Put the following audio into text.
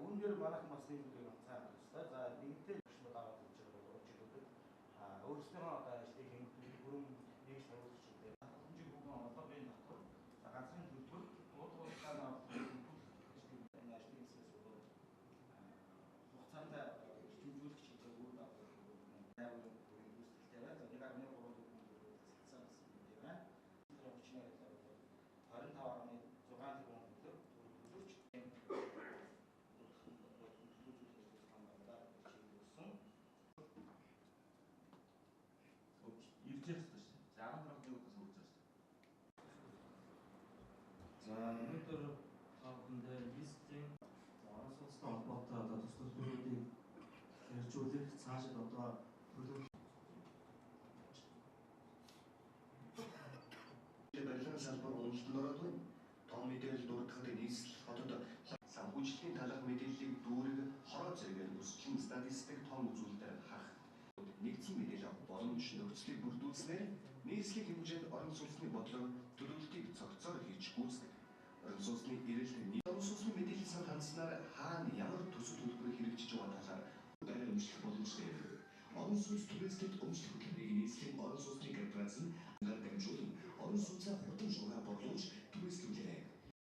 Үүнээр манайх бас нэг үгийг цаана байна. За нэгдэл багш нар аваад үзэж байгаа учруулдаг. Өөрсдөө одоо ажлыг хэмжүүлэх бүрэн нэг сарвалжтай. Хэмжээ бүгэн одоо би натур. За ганцхан төлбөр уудгуулгаанаа энэ ажлын хэсгээс болоод хугацаанд хэмжүүлэгч гэдэг үйл явдлыг үүсгэлтэй байна. За 1.3 цэцэн байна. 25.6 тэрбум төлөвч ирж явах хэрэгтэй шүү дээ. 17-ны удаас үрж байгаа шүү дээ. За өнөөдөр таагүй листийн орос улстай холбоотой одоо тус төлбөрүүдийг хэрэгжүүлэх цаашид одоо төлөв барилгын салбар уналтанд ороод том мэдээлэл дурдхад нийслэл хотод санхүүжилтийн талах мэдээллийг дүүрэг хороо зэрэгээр өсчлөн статистик том үзүүлэлтээр харах нэгдсэн мэдээлэл авах боломж нөхцөлийг бүрдүүлснээр нийслэлийн хэмжээнд орон сууцны бодлого төлөвлөлтийг цогцоор хийж гүйцэтгэх. Орон сууцны эрэлт орон сууцны мэдээлэл сан хандсанаар хаана ямар төсөл төлбөр хэрэгжиж байгаа талаар дараалал өмчлөх боломжтой. Орон сууц туризмд өмчлөх хөтөлбөрийг нийслэлийн орон сууцны корпорац нь дамжуулан орон сууцаа хурдан шугам борлуулж түрээслүүлээ.